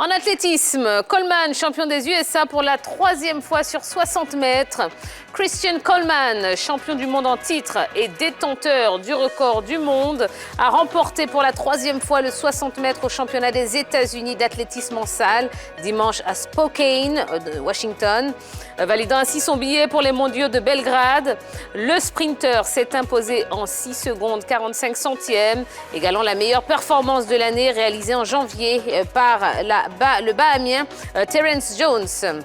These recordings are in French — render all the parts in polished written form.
En athlétisme, Coleman, champion des USA pour la 3e fois sur 60 mètres. Christian Coleman, champion du monde en titre et détenteur du record du monde, a remporté pour la 3e fois le 60 mètres au championnat des États-Unis d'athlétisme en salle, dimanche à Spokane, Washington, validant ainsi son billet pour les mondiaux de Belgrade. Le sprinter s'est imposé en 6 secondes 45 centièmes, égalant la meilleure performance de l'année réalisée en janvier par le Bahamien Terence Jones.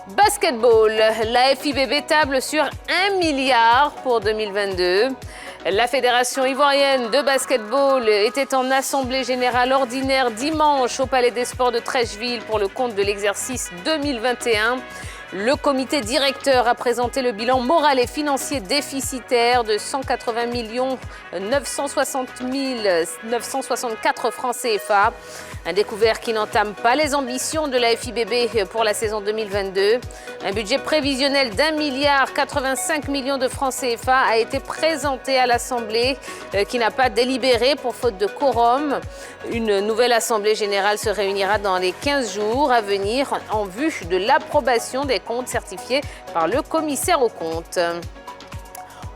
Basketball, la FIBB table sur 1 milliard pour 2022. La Fédération ivoirienne de basketball était en assemblée générale ordinaire dimanche au Palais des Sports de Treichville pour le compte de l'exercice 2021. Le comité directeur a présenté le bilan moral et financier déficitaire de 180 960 964 francs CFA. Un découvert qui n'entame pas les ambitions de la FIBB pour la saison 2022. Un budget prévisionnel d'1 milliard 85 millions de francs CFA a été présenté à l'Assemblée qui n'a pas délibéré pour faute de quorum. Une nouvelle Assemblée générale se réunira dans les 15 jours à venir en vue de l'approbation des comptes certifiés par le commissaire aux comptes.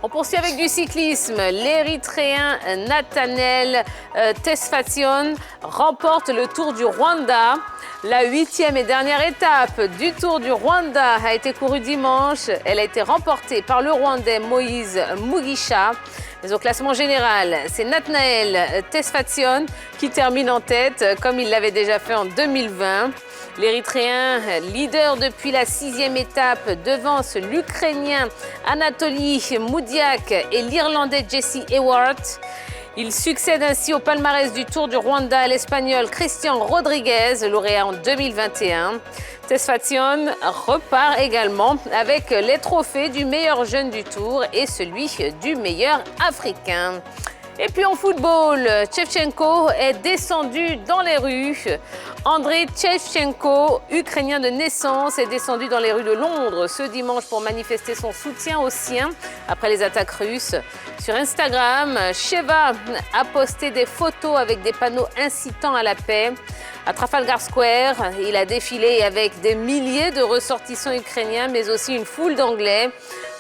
On poursuit avec du cyclisme. L'Érythréen Nathanael Tesfazion remporte le Tour du Rwanda. La 8e et dernière étape du Tour du Rwanda a été courue dimanche. Elle a été remportée par le Rwandais Moïse Mugisha. Mais au classement général, c'est Nathanael Tesfazion qui termine en tête, comme il l'avait déjà fait en 2020. L'Érythréen, leader depuis la 6e étape, devance l'Ukrainien Anatoly Moudiak et l'Irlandais Jesse Ewart. Il succède ainsi au palmarès du Tour du Rwanda à l'Espagnol Christian Rodriguez, lauréat en 2021. Tesfazion repart également avec les trophées du meilleur jeune du Tour et celui du meilleur africain. Et puis en football, Shevchenko est descendu dans les rues. Andrei Shevchenko, ukrainien de naissance, est descendu dans les rues de Londres ce dimanche pour manifester son soutien aux siens après les attaques russes. Sur Instagram, Sheva a posté des photos avec des panneaux incitant à la paix. À Trafalgar Square, il a défilé avec des milliers de ressortissants ukrainiens, mais aussi une foule d'Anglais.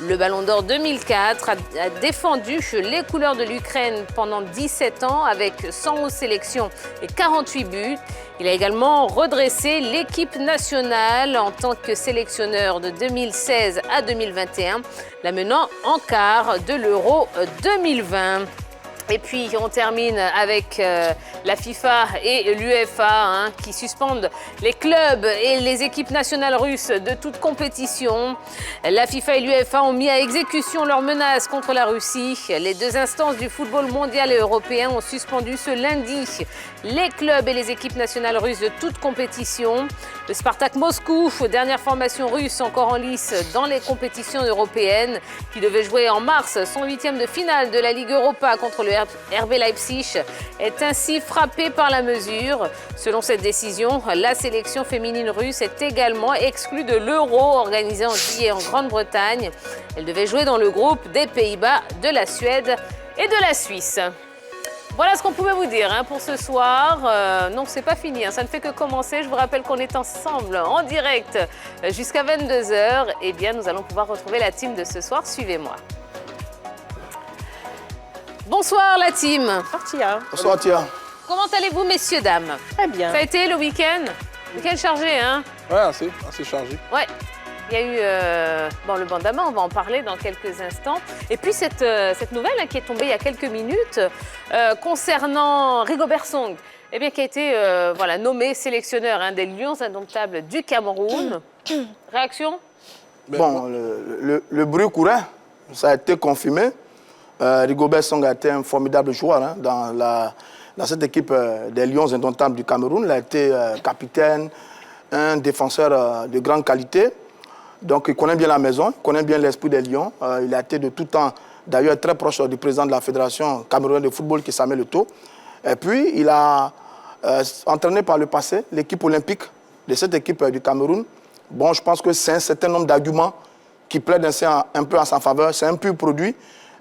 Le Ballon d'Or 2004 a défendu les couleurs de l'Ukraine pendant 17 ans avec 111 sélections et 48 buts. Il a également redressé l'équipe nationale en tant que sélectionneur de 2016 à 2021, la menant en quart de l'Euro 2020. Et puis, on termine avec la FIFA et l'UEFA qui suspendent les clubs et les équipes nationales russes de toute compétition. La FIFA et l'UEFA ont mis à exécution leurs menaces contre la Russie. Les deux instances du football mondial et européen ont suspendu ce lundi les clubs et les équipes nationales russes de toute compétition. Le Spartak Moscou, dernière formation russe encore en lice dans les compétitions européennes, qui devait jouer en mars son 8e de finale de la Ligue Europa contre le RB Leipzig, est ainsi frappé par la mesure. Selon cette décision, la sélection féminine russe est également exclue de l'Euro organisé en juillet en Grande-Bretagne. Elle devait jouer dans le groupe des Pays-Bas, de la Suède et de la Suisse. Voilà ce qu'on pouvait vous dire pour ce soir. Non, c'est pas fini, ça ne fait que commencer. Je vous rappelle qu'on est ensemble en direct jusqu'à 22h. Eh bien, nous allons pouvoir retrouver la team de ce soir. Suivez-moi. Bonsoir la team. Bonsoir Tia. Bonsoir Tia. Comment allez-vous, messieurs, dames? Très bien. Ça a été le week-end? Week-end chargé, hein? Ouais, assez chargé. Ouais. Il y a eu le bandama, on va en parler dans quelques instants. Et puis cette nouvelle qui est tombée il y a quelques minutes concernant Rigobert Song, qui a été nommé sélectionneur des Lions indomptables du Cameroun. Réaction? Bon, le bruit courait, ça a été confirmé. Rigobert Song a été un formidable joueur dans cette équipe des Lions indomptables du Cameroun. Il a été capitaine, un défenseur de grande qualité. Donc, il connaît bien la maison, il connaît bien l'esprit des Lions. Il a été de tout temps, d'ailleurs, très proche du président de la Fédération camerounaise de football, qui est Samuel Eto'o. Et puis, il a entraîné par le passé l'équipe olympique de cette équipe du Cameroun. Bon, je pense que c'est un certain nombre d'arguments qui plaident un peu en sa faveur. C'est un pur produit,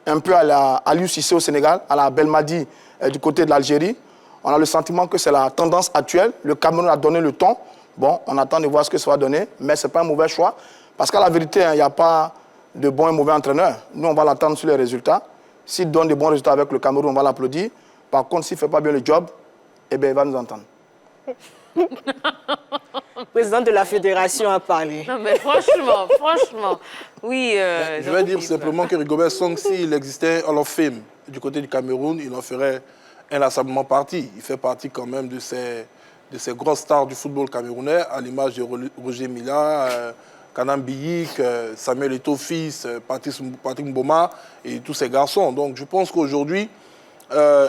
un peu à l'Aliou Cissé au Sénégal, à la Belmadi du côté de l'Algérie. On a le sentiment que c'est la tendance actuelle. Le Cameroun a donné le ton. Bon, on attend de voir ce que ça va donner, mais ce n'est pas un mauvais choix. Parce qu'à la vérité, il n'y a pas de bon et mauvais entraîneur. Nous, on va l'attendre sur les résultats. S'il donne de bons résultats avec le Cameroun, on va l'applaudir. Par contre, s'il ne fait pas bien le job, eh bien, il va nous entendre. Le président de la fédération a parlé. Non, mais franchement, oui. Je vais dire simplement que Rigobert Song, s'il existait Hall of Fame du côté du Cameroun, il en ferait inlassablement partie. Il fait partie quand même de ces grosses stars du football camerounais, à l'image de Roger Mila, Kanam Biyik, Samuel Eto'o-Fils, Patrick Mboma et tous ces garçons. Donc je pense qu'aujourd'hui,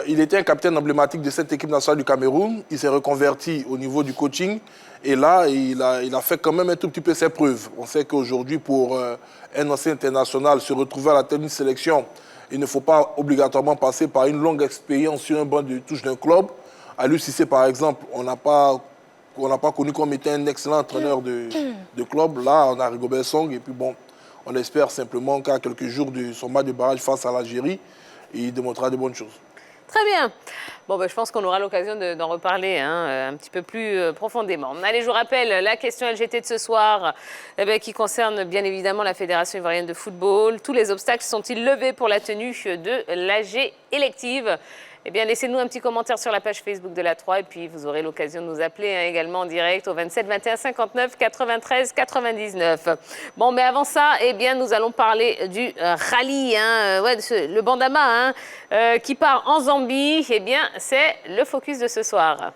il était un capitaine emblématique de cette équipe nationale du Cameroun. Il s'est reconverti au niveau du coaching. Et là, il a fait quand même un tout petit peu ses preuves. On sait qu'aujourd'hui, pour un ancien international se retrouver à la tête d'une sélection, il ne faut pas obligatoirement passer par une longue expérience sur un banc de touche d'un club. À l'UCC, par exemple, on n'a pas connu comme étant un excellent entraîneur de club. Là, on a Rigobert Song. Et puis bon, on espère simplement qu'à quelques jours de son match de barrage face à l'Algérie, il démontrera de bonnes choses. Très bien. Bon, ben, je pense qu'on aura l'occasion d'en reparler un petit peu plus profondément. Allez, je vous rappelle la question LGT de ce soir qui concerne bien évidemment la Fédération ivoirienne de football. Tous les obstacles sont-ils levés pour la tenue de l'AG élective? Eh bien, laissez-nous un petit commentaire sur la page Facebook de la 3 et puis vous aurez l'occasion de nous appeler également en direct au 27 21 59 93 99. Bon, mais avant ça, eh bien, nous allons parler du rallye, le Bandama qui part en Zambie. Eh bien, c'est le focus de ce soir.